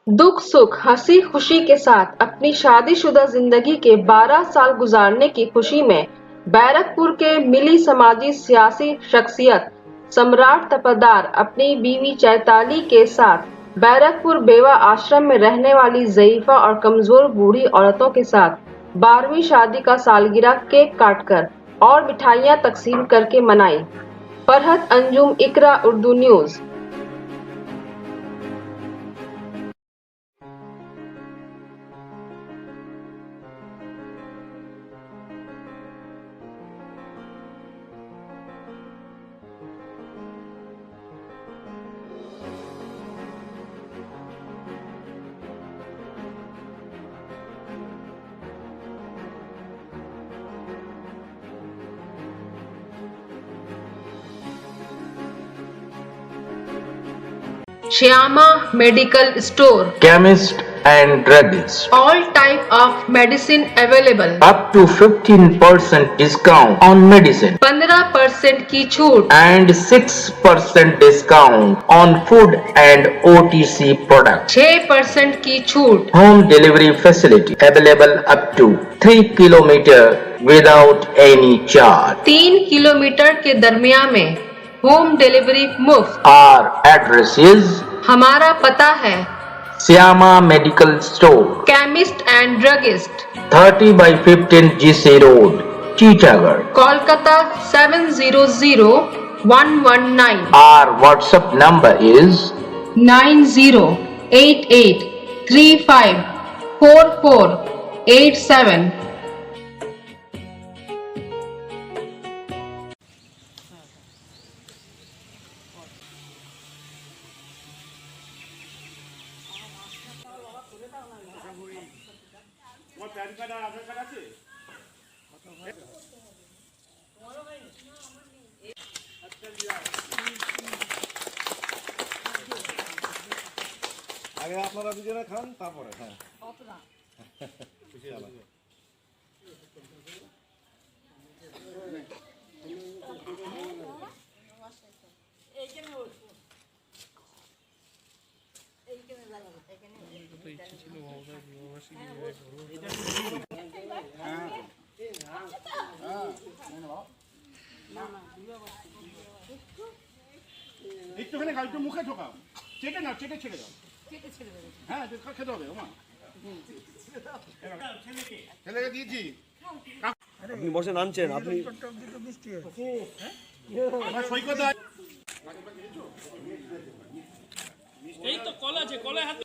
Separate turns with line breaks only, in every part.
दुख सुख हंसी खुशी के साथ अपनी शादीशुदा जिंदगी के 12 साल गुजारने की खुशी में बैरकपुर के मिली समाजी सियासी शख्सियत सम्राट तपरदार अपनी बीवी चैताली के साथ बैरकपुर बेवा आश्रम में रहने वाली ज़ईफ़ा और कमजोर बूढ़ी औरतों के साथ 12वीं शादी का सालगिरह केक काटकर और मिठाइयां तकसीम करके मनाई। Farhat Anjum, Iqra Urdu news. Shyama Medical Store.
Chemist and druggist.
All type of medicine available.
Up to 15% discount on medicine
15% की छूट
and 6% discount on food and OTC products.
6% की छूट।
Home delivery facility available up to 3 kilometer without any charge.
3 kilometre के दरमियान में home delivery मुफ्त।
Our address is
हमारा पता है
Shyama Medical Store,
chemist and druggist,
30/15 GC Road, Titagarh.
Kolkata 700119।
Our WhatsApp number is
9088354487।
আগে আপনারা দুজনে খান তারপরে হ্যাঁ একটুখানি একটু মুখে ঢোকাও, চেটে নাও, চেটে ছেড়ে দাও, হ্যাঁ খেতে হবে ওমা, ছেলেকে দিয়েছি।
আপনি বসে নামছেন, আপনি
সৈকত
এই তো কল আছে, কলে হাতে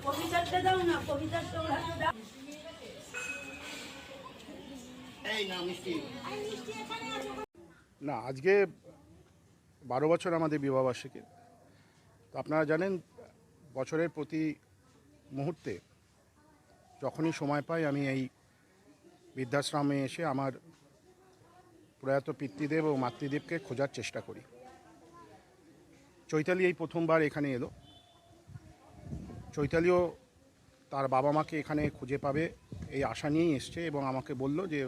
কবিতাটা দাও না, কবিতাটা দাও।
এই না মিষ্টি না। আজকে 12 বছর আমাদের বিবাহবার্ষিকী। তো আপনারা জানেন বছরের প্রতি মুহূর্তে যখনই সময় পাই আমি এই বৃদ্ধাশ্রমে এসে আমার প্রয়াত পিতৃদেব ও মাতৃদেবকে খোঁজার চেষ্টা করি। চৈতালি এই প্রথমবার এখানে এলো। চৈতালিও তার বাবা মাকে এখানে খুঁজে পাবে এই আশা নিয়েই এসছে এবং আমাকে বলল যে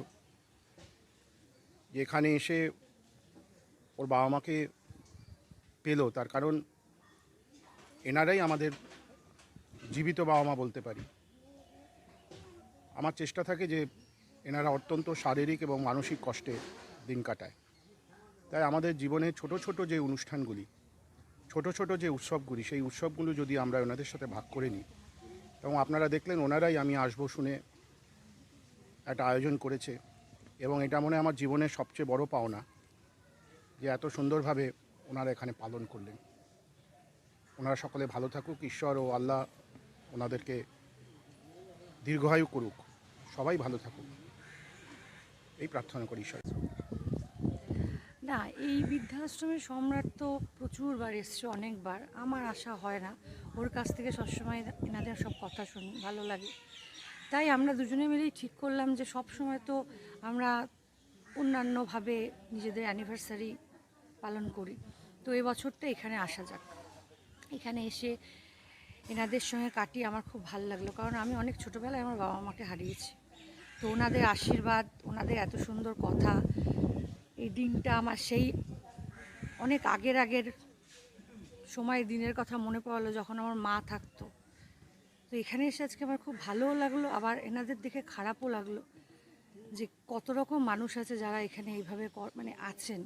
এখানে এসে ওর বাবা মাকে পেল, তার কারণ এনারাই আমাদের জীবিত বাবা মা বলতে পারি। আমার চেষ্টা থাকে যে এনারা অত্যন্ত শারীরিক এবং মানসিক কষ্টে দিন কাটায়। তাই আমাদের জীবনে ছোট ছোট যে অনুষ্ঠানগুলি, ছোট ছোট যে উৎসবগুলি, সেই উৎসবগুলো যদি আমরা ওনাদের সাথে ভাগ করে নিই, এবং আপনারা দেখলেন ওনারাই আমি আসবো শুনে একটা আয়োজন করেছে, এবং এটা মনে হয় আমার জীবনের সবচেয়ে বড় পাওনা যে এত সুন্দরভাবে ওনারা এখানে পালন করলেন। ওনারা সকলে ভালো থাকুক, ঈশ্বর ও আল্লাহ ওনাদেরকে দীর্ঘায়ু করুক, সবাই ভালো থাকুক, এই প্রার্থনা করি ঈশ্বর।
না, এই বৃদ্ধাশ্রমের সম্রাট তো প্রচুরবার এসছে, অনেকবার। আমার আশা হয় না, ওর কাছ থেকে সবসময় এনাদের সব কথা শুনি, ভালো লাগে। তাই আমরা দুজনে মিলেই ঠিক করলাম যে সব সময় তো আমরা অন্যান্যভাবে নিজেদের অ্যানিভার্সারি পালন করি, তো এই বছরটা এখানে আসা যাক। এখানে এসে এনাদের সঙ্গে কাটিয়ে আমার খুব ভালো লাগলো, কারণ আমি অনেক ছোটোবেলায় আমার বাবা মাকে হারিয়েছি। তো ওনাদের আশীর্বাদ, ওনাদের এত সুন্দর কথা, এই দিনটা আমার সেই অনেক আগের সময় দিনের কথা মনে পড়লো যখন আমার মা থাকতো। তো এখানে এসে আজকে আমার খুব ভালোও লাগলো, আবার এনাদের দেখে খারাপও লাগলো যে কত রকম মানুষ আছে যারা এখানে এইভাবে মানে আছেন।